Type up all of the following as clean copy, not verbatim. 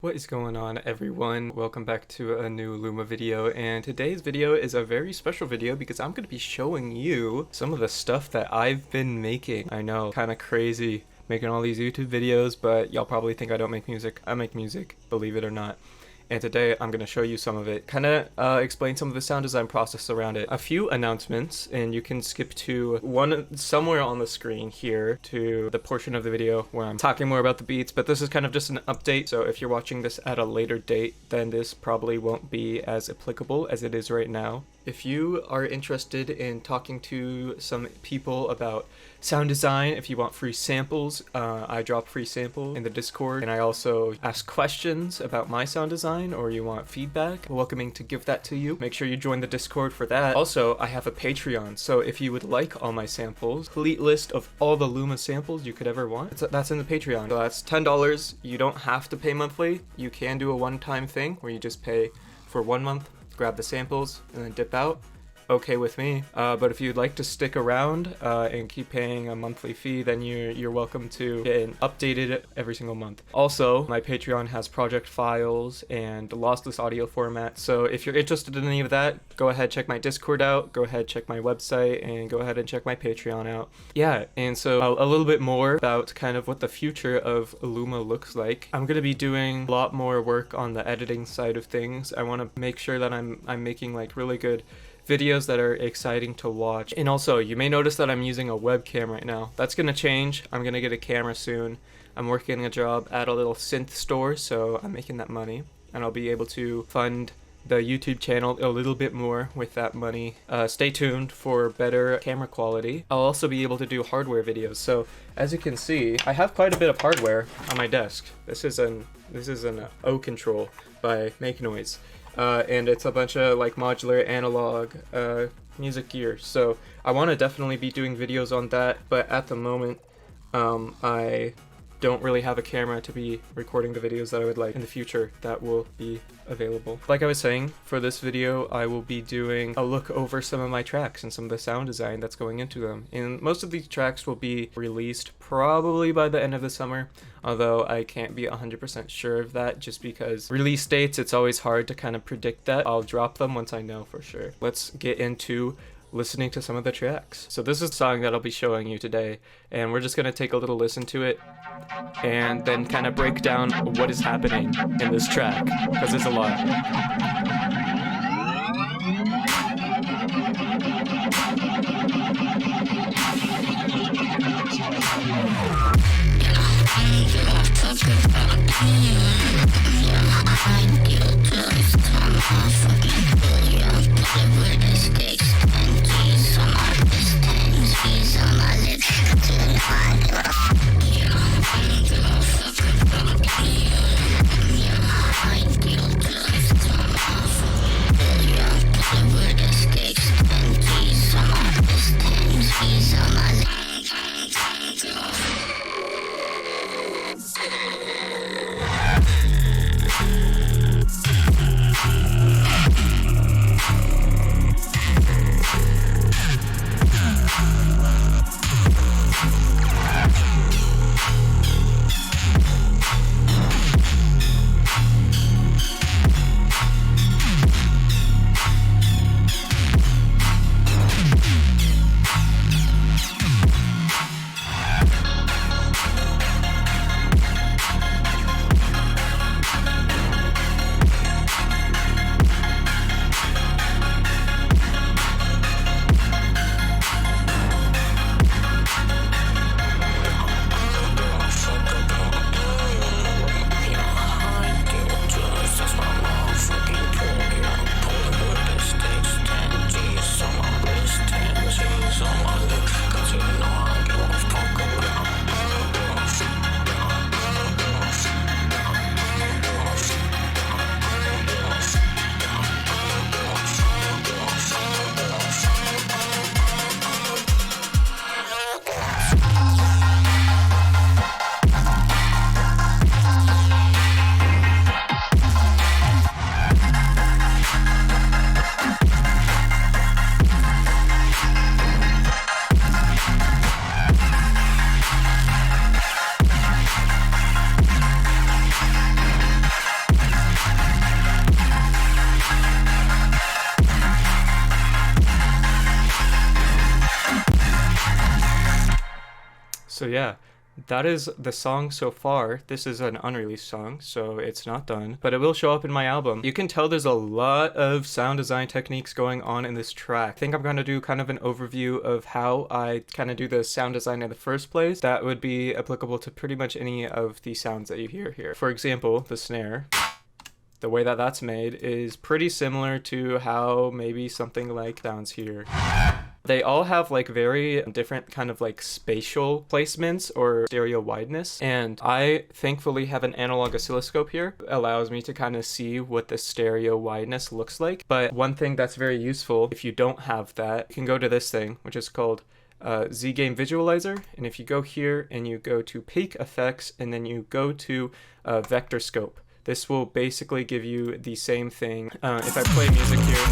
What is going on, everyone? Welcome back to a new Luma video, and today's video is a very special video because I'm going to be showing you some of the stuff that I've been making. I know, kind of crazy making all these YouTube videos, but y'all probably think I don't make music. I make music, believe it or not. And today I'm going to show you some of it, kind of explain some of the sound design process around it. A few announcements, and you can skip to one somewhere on the screen here to the portion of the video where I'm talking more about the beats, but this is kind of just an update. So if you're watching this at a later date, then this probably won't be as applicable as it is right now. If you are interested in talking to some people about sound design, if you want free samples, I drop free samples in the Discord, and I also ask questions about my sound design, or you want feedback, welcoming to give that to you. Make sure you join the Discord for that. Also, I have a Patreon, so if you would like all my samples, complete list of all the Luma samples you could ever want, that's in the Patreon. So that's $10. You don't have to pay monthly. You can do a one-time thing where you just pay for 1 month, grab the samples, and then dip out. Okay with me, but if you'd like to stick around and keep paying a monthly fee, then you're welcome to get it updated every single month. Also, my Patreon has project files and lossless audio format, so if you're interested in any of that, go ahead, check my Discord out, go ahead, check my website, and go ahead and check my Patreon out. Yeah, and so a little bit more about kind of what the future of Luma looks like. I'm gonna be doing a lot more work on the editing side of things. I want to make sure that I'm making like really good videos that are exciting to watch. And also, you may notice that I'm using a webcam right now. That's gonna change. I'm gonna get a camera soon. I'm working a job at a little synth store, so I'm making that money, and I'll be able to fund the YouTube channel a little bit more with that money. Stay tuned for better camera quality. I'll also be able to do hardware videos. So as you can see, I have quite a bit of hardware on my desk. This is an O control by Make Noise. And it's a bunch of like modular analog music gear. So I want to definitely be doing videos on that, but at the moment I don't really have a camera to be recording the videos that I would like. In the future, that will be available. Like I was saying, for this video I will be doing a look over some of my tracks and some of the sound design that's going into them. And most of these tracks will be released probably by the end of the summer, although I can't be 100% sure of that just because release dates, it's always hard to kind of predict that. I'll drop them once I know for sure. Let's get into listening to some of the tracks. So this is a song that I'll be showing you today, and we're just gonna take a little listen to it and then kind of break down what is happening in this track, because there's a lot. yeah, that is the song so far. This is an unreleased song, so it's not done, but it will show up in my album. You can tell there's a lot of sound design techniques going on in this track. I think I'm gonna do kind of an overview of how I kind of do the sound design in the first place. That would be applicable to pretty much any of the sounds that you hear here. For example, the snare. The way that that's made is pretty similar to how maybe something like sounds here. They all have like very different kind of like spatial placements or stereo wideness, and I thankfully have an analog oscilloscope here. It allows me to kind of see what the stereo wideness looks like. But one thing that's very useful if you don't have that, you can go to this thing, which is called Z-Game Visualizer, and if you go here and you go to Peak Effects and then you go to Vector Scope, this will basically give you the same thing. If I play music here,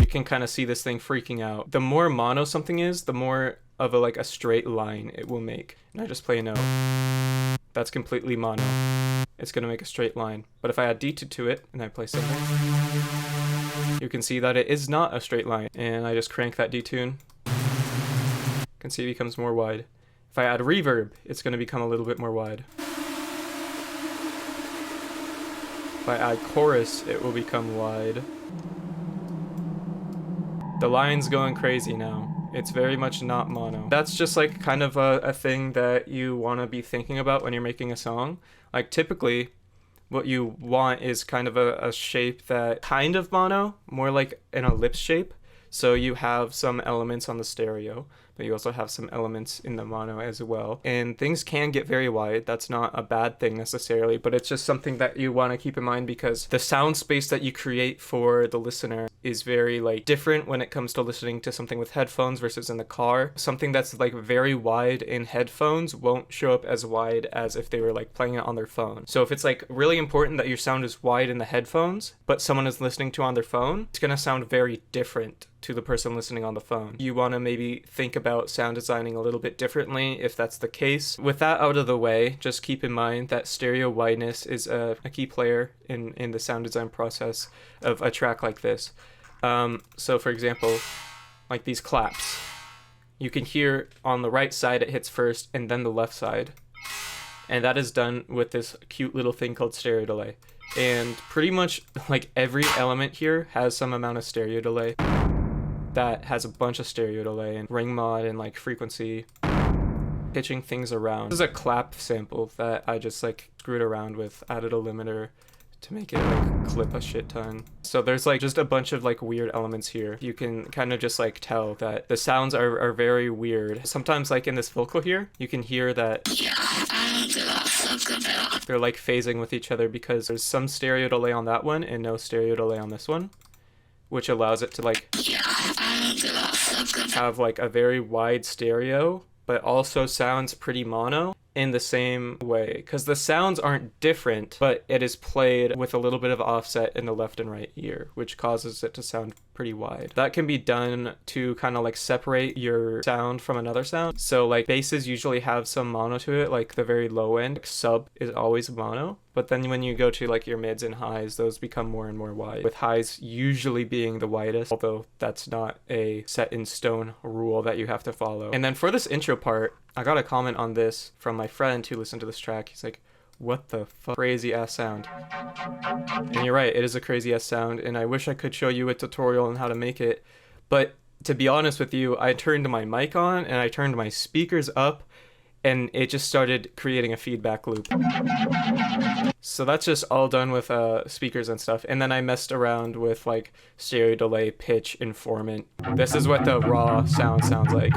you can kind of see this thing freaking out. The more mono something is, the more of a straight line it will make. And I just play a note. That's completely mono. It's gonna make a straight line. But if I add detune to it and I play something, you can see that it is not a straight line. And I just crank that detune. You can see it becomes more wide. If I add reverb, it's gonna become a little bit more wide. If I add chorus, it will become wide. The line's going crazy now. It's very much not mono. That's just like kind of a thing that you want to be thinking about when you're making a song. Like typically, what you want is kind of a shape that kind of mono, more like an ellipse shape. So you have some elements on the stereo, but you also have some elements in the mono as well. And things can get very wide. That's not a bad thing necessarily, but it's just something that you want to keep in mind because the sound space that you create for the listener is very different when it comes to listening to something with headphones versus in the car. Something that's very wide in headphones won't show up as wide as if they were playing it on their phone. So if it's really important that your sound is wide in the headphones, but someone is listening to on their phone, it's gonna sound very different to the person listening on the phone. You want to maybe think about sound designing a little bit differently if that's the case. With that out of the way, just keep in mind that stereo wideness is a key player in the sound design process of a track like this. So for example, like these claps, you can hear on the right side it hits first and then the left side. And that is done with this cute little thing called stereo delay. And pretty much every element here has some amount of stereo delay. That has a bunch of stereo delay and ring mod and frequency, pitching things around. This is a clap sample that I just screwed around with, added a limiter to make it clip a shit ton. So there's just a bunch of weird elements here. You can kind of just tell that the sounds are very weird. Sometimes in this vocal here, you can hear that they're phasing with each other because there's some stereo delay on that one and no stereo delay on this one, which allows it to have a very wide stereo, but also sounds pretty mono in the same way, because the sounds aren't different, but it is played with a little bit of offset in the left and right ear, which causes it to sound pretty wide. That can be done to kind of separate your sound from another sound. So basses usually have some mono to it, the very low end. Sub is always mono, but then when you go to your mids and highs, those become more and more wide, with highs usually being the widest, although that's not a set in stone rule that you have to follow. And then for this intro part, I got a comment on this from my friend who listened to this track. He's like, what the fuck? Crazy ass sound. And you're right, it is a crazy ass sound, and I wish I could show you a tutorial on how to make it, but to be honest with you, I turned my mic on and I turned my speakers up and it just started creating a feedback loop. So that's just all done with speakers and stuff. And then I messed around with stereo delay, pitch, informant. This is what the raw sound sounds like.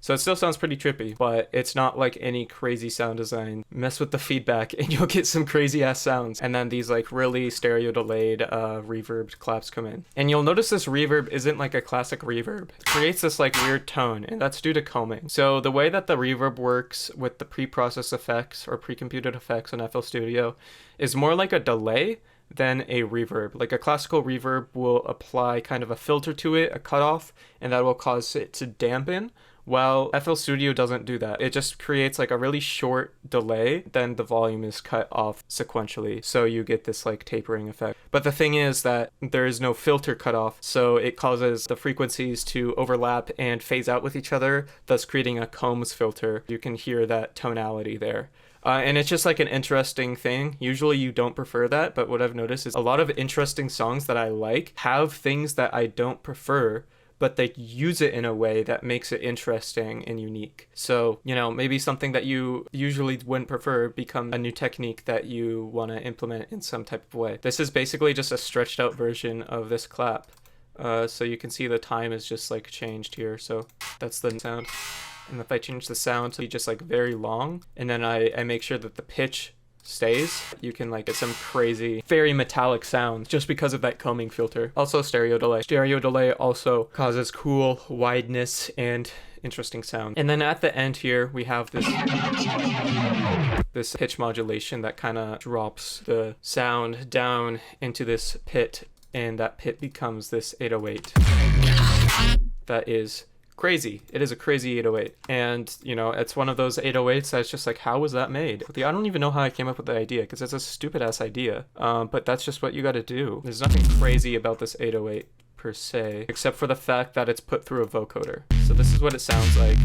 So it still sounds pretty trippy, but it's not any crazy sound design. Mess with the feedback and you'll get some crazy ass sounds. And then these really stereo delayed reverb claps come in. And you'll notice this reverb isn't a classic reverb. It creates this weird tone, and that's due to combing. So the way that the reverb works with the pre-processed effects or pre-computed effects on FL Studio is more like a delay than a reverb. A classical reverb will apply kind of a filter to it, a cutoff, and that will cause it to dampen, Well, FL Studio doesn't do that. It just creates like a really short delay, then the volume is cut off sequentially, so you get this like tapering effect. But the thing is that there is no filter cutoff, so it causes the frequencies to overlap and phase out with each other, thus creating a Combs filter. You can hear that tonality there. And it's just like an interesting thing. Usually you don't prefer that, but what I've noticed is a lot of interesting songs that I like have things that I don't prefer, but they use it in a way that makes it interesting and unique. So, you know, maybe something that you usually wouldn't prefer become a new technique that you want to implement in some type of way. This is basically just a stretched out version of this clap. So you can see the time is just like changed here. So that's the sound. And if I change the sound to be just like very long, and then I make sure that the pitch stays, you can like get some crazy, very metallic sounds just because of that combing filter. Also stereo delay. Stereo delay also causes cool wideness and interesting sound. And then at the end here, we have this pitch modulation that kind of drops the sound down into this pit, and that pit becomes this 808. That is crazy. It is a crazy 808. And, you know, it's one of those 808s that's just like, how was that made? I don't even know how I came up with the idea, because it's a stupid ass idea. But that's just what you got to do. There's nothing crazy about this 808 per se, except for the fact that it's put through a vocoder. So this is what it sounds like.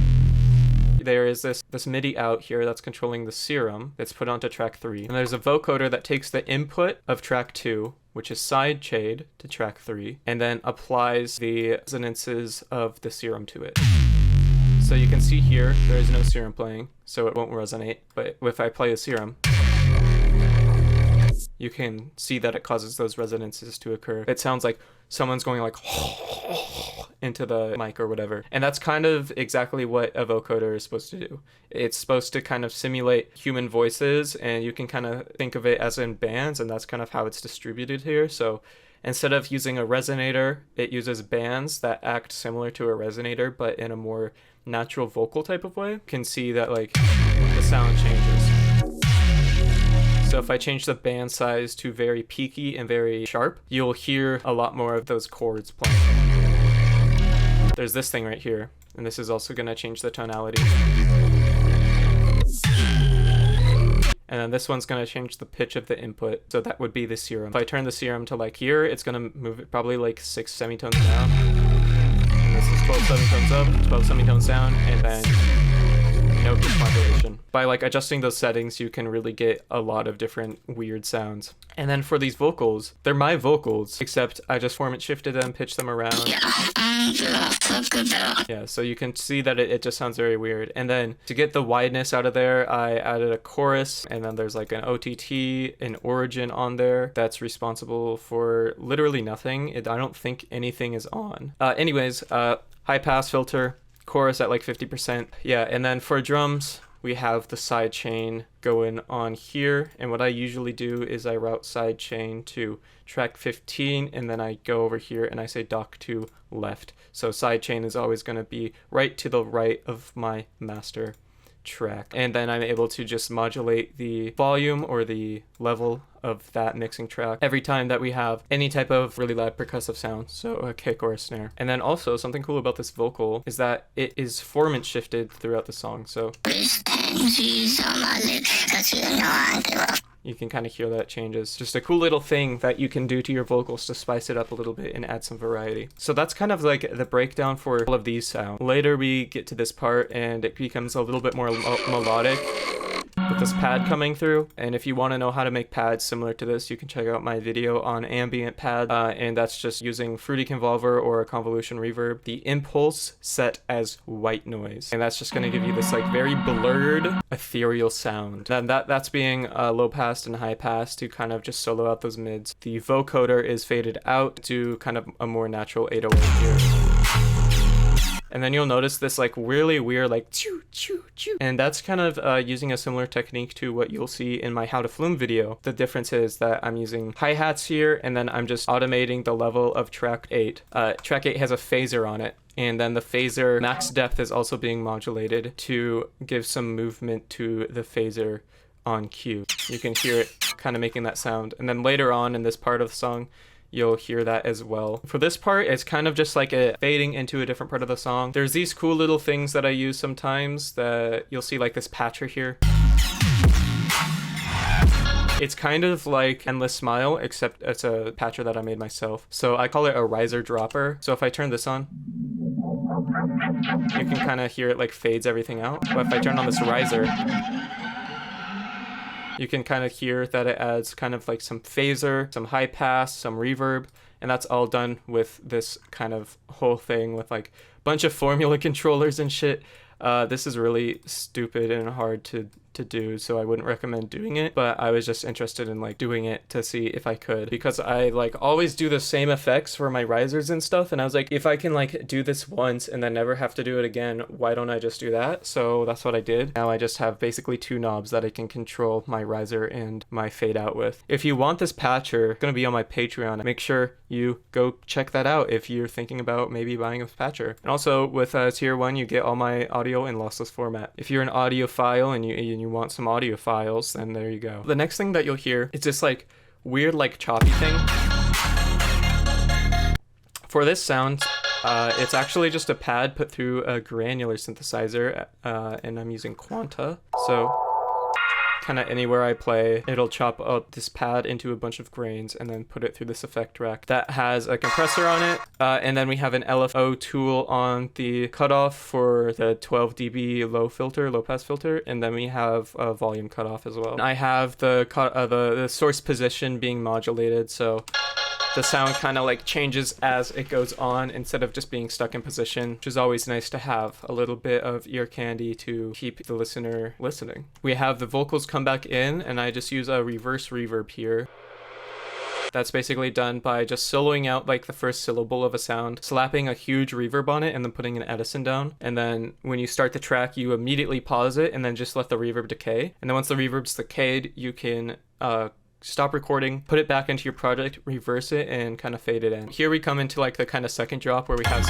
There is this MIDI out here that's controlling the serum that's put onto track 3. And there's a vocoder that takes the input of track 2, which is side chained to track 3, and then applies the resonances of the serum to it. So you can see here, there is no serum playing, so it won't resonate. But if I play a serum, you can see that it causes those resonances to occur. It sounds like someone's going like into the mic or whatever. And that's kind of exactly what a vocoder is supposed to do. It's supposed to kind of simulate human voices, and you can kind of think of it as in bands, and that's kind of how it's distributed here. So instead of using a resonator, it uses bands that act similar to a resonator, but in a more natural vocal type of way. You can see that like the sound changes. So if I change the band size to very peaky and very sharp, you'll hear a lot more of those chords playing. There's this thing right here, and this is also going to change the tonality. And then this one's going to change the pitch of the input, so that would be the serum. If I turn the serum to like here, it's going to move it probably like 6 semitones down. And this is 12 semitones up, 12 semitones down, and then no pitch modulation. By like adjusting those settings, you can really get a lot of different weird sounds. And then for these vocals, they're my vocals, except I just format shifted them, pitched them around. Yeah, so you can see that it just sounds very weird. And then to get the wideness out of there, I added a chorus, and then there's like an OTT, an origin on there that's responsible for literally nothing. I don't think anything is on. Anyways, high pass filter, chorus at like 50%. Yeah, and then for drums, we have the side chain going on here, and what I usually do is I route side chain to track 15, and then I go over here and I say dock to left. So side chain is always going to be right to the right of my master track, and then I'm able to just modulate the volume or the level of that mixing track every time that we have any type of really loud percussive sound, so a kick or a snare. And then also something cool about this vocal is that it is formant shifted throughout the song, so you can kind of hear that changes. Just a cool little thing that you can do to your vocals to spice it up a little bit and add some variety. So that's kind of like the breakdown for all of these sounds. Later we get to this part and it becomes a little bit more melodic with this pad coming through. And if you want to know how to make pads similar to this, you can check out my video on Ambient Pad, and that's just using Fruity Convolver or a convolution reverb. The impulse set as white noise, and that's just going to give you this like very blurred ethereal sound. And that's being low pass and high pass to kind of just solo out those mids. The vocoder is faded out to kind of a more natural 808 here. And then you'll notice this like really weird like choo choo choo. And that's kind of using a similar technique to what you'll see in my How to Flume video. The difference is that I'm using hi-hats here, and then I'm just automating the level of track 8. Track 8 has a phaser on it, and then the phaser max depth is also being modulated to give some movement to the phaser on cue. You can hear it kind of making that sound. And then later on in this part of the song, you'll hear that as well. For this part, it's kind of just like a fading into a different part of the song. There's these cool little things that I use sometimes that you'll see, like this patcher here. It's kind of like Endless Smile, except it's a patcher that I made myself. So I call it a riser dropper. So if I turn this on, you can kind of hear it like fades everything out. But if I turn on this riser, you can kind of hear that it adds kind of like some phaser, some high pass, some reverb, and that's all done with this kind of whole thing with like a bunch of formula controllers and shit. This is really stupid and hard to do, so I wouldn't recommend doing it, but I was just interested in like doing it to see if I could, because I like always do the same effects for my risers and stuff, and I was like, if I can like do this once and then never have to do it again, why don't I just do that? So that's what I did. Now I just have basically two knobs that I can control my riser and my fade out with. If you want this patcher, it's gonna be on my Patreon. Make sure you go check that out if you're thinking about maybe buying a patcher. And also with tier 1, you get all my audio in lossless format. If you're an audiophile and you want some audio files, then there you go. The next thing that you'll hear is this like weird like choppy thing. For this sound, it's actually just a pad put through a granular synthesizer, and I'm using Quanta. So kind of anywhere I play, it'll chop out this pad into a bunch of grains and then put it through this effect rack that has a compressor on it. And then we have an LFO tool on the cutoff for the 12 dB low pass filter. And then we have a volume cutoff as well. I have the source position being modulated, so the sound kind of like changes as it goes on instead of just being stuck in position, which is always nice to have a little bit of ear candy to keep the listener listening. We have the vocals come back in, and I just use a reverse reverb here. That's basically done by just soloing out like the first syllable of a sound, slapping a huge reverb on it, and then putting an Edison down. And then when you start the track, you immediately pause it and then just let the reverb decay. And then once the reverb's decayed, you can stop recording, put it back into your project, reverse it, and kind of fade it in. Here we come into like the kind of second drop where we have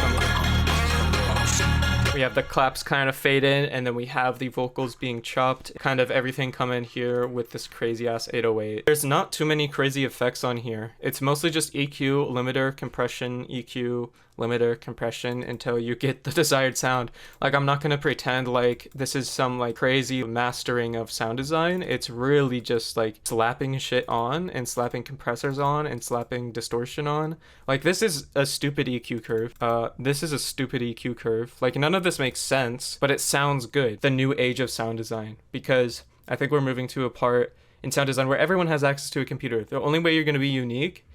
the claps kind of fade in, and then we have the vocals being chopped, kind of everything come in here with this crazy ass 808. There's not too many crazy effects on here. It's mostly just EQ, limiter, compression, EQ, limiter, compression until you get the desired sound. Like, I'm not gonna pretend like this is some like crazy mastering of sound design. It's really just like slapping shit on and slapping compressors on and slapping distortion on. Like, this is a stupid EQ curve. This is a stupid EQ curve. Like, none of this makes sense, but it sounds good. The new age of sound design, because I think we're moving to a part in sound design where everyone has access to a computer. The only way you're gonna be unique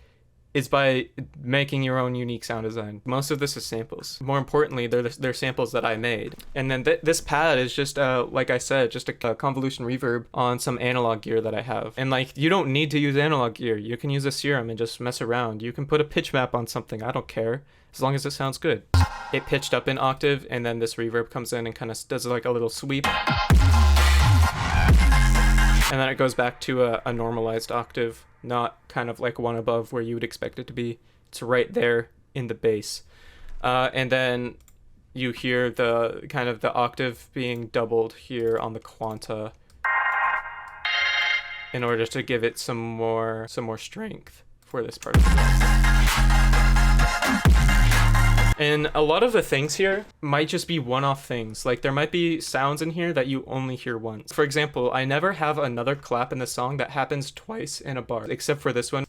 is by making your own unique sound design. Most of this is samples. More importantly, they're samples that I made. And then this pad is just, like I said, just a convolution reverb on some analog gear that I have. And like, you don't need to use analog gear. You can use a serum and just mess around. You can put a pitch map on something. I don't care, as long as it sounds good. It pitched up an octave, and then this reverb comes in and kind of does like a little sweep. And then it goes back to a normalized octave, not kind of like one above where you would expect it to be. It's right there in the bass. And then you hear the kind of the octave being doubled here on the Quanta in order to give it some more strength for this part of the song. And a lot of the things here might just be one-off things. Like, there might be sounds in here that you only hear once. For example, I never have another clap in the song that happens twice in a bar, except for this one.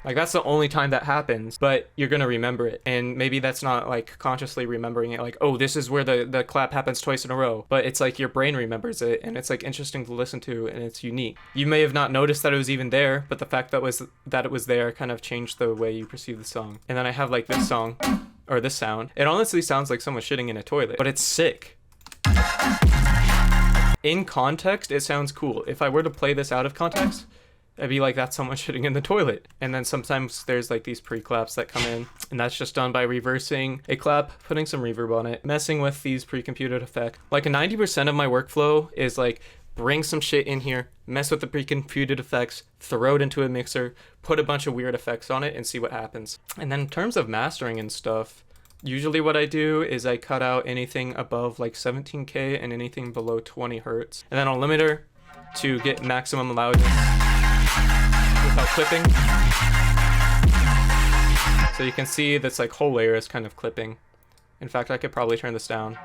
Like, that's the only time that happens, but you're gonna remember it. And maybe that's not like consciously remembering it, like, oh, this is where the clap happens twice in a row. But it's like your brain remembers it, and it's like interesting to listen to, and it's unique. You may have not noticed that it was even there, but the fact that it was there kind of changed the way you perceive the song. And then I have like this song, or this sound. It honestly sounds like someone shitting in a toilet, but it's sick. In context, it sounds cool. If I were to play this out of context, I'd be like, that's someone shitting in the toilet. And then sometimes there's like these pre-claps that come in, and that's just done by reversing a clap, putting some reverb on it, messing with these pre-computed effects. Like, 90% of my workflow is like, bring some shit in here, mess with the pre-computed effects, throw it into a mixer, put a bunch of weird effects on it, and see what happens. And then in terms of mastering and stuff, usually what I do is I cut out anything above like 17K and anything below 20 hertz. And then I'll limiter to get maximum loudness without clipping. So you can see this like whole layer is kind of clipping. In fact, I could probably turn this down.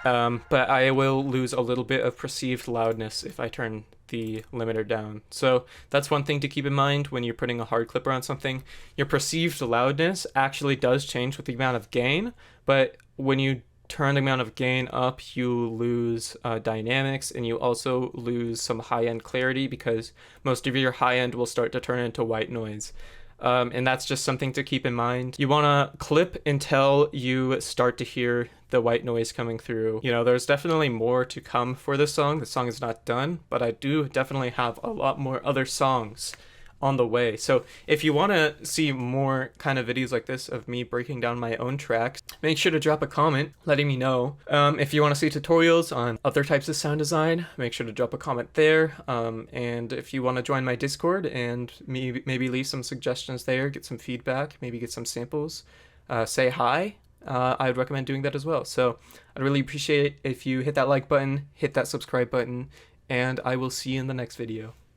But I will lose a little bit of perceived loudness if I turn the limiter down. So that's one thing to keep in mind when you're putting a hard clipper on something. Your perceived loudness actually does change with the amount of gain, but when you turn the amount of gain up, you lose dynamics, and you also lose some high-end clarity because most of your high-end will start to turn into white noise. And that's just something to keep in mind. You want to clip until you start to hear the white noise coming through. You know, there's definitely more to come for this song. The song is not done, but I do definitely have a lot more other songs on the way. So if you want to see more kind of videos like this of me breaking down my own tracks, make sure to drop a comment letting me know. If you want to see tutorials on other types of sound design, make sure to drop a comment there. And if you want to join my Discord and maybe leave some suggestions there, get some feedback, maybe get some samples, say hi, I would recommend doing that as well. So I'd really appreciate it if you hit that like button, hit that subscribe button, and I will see you in the next video.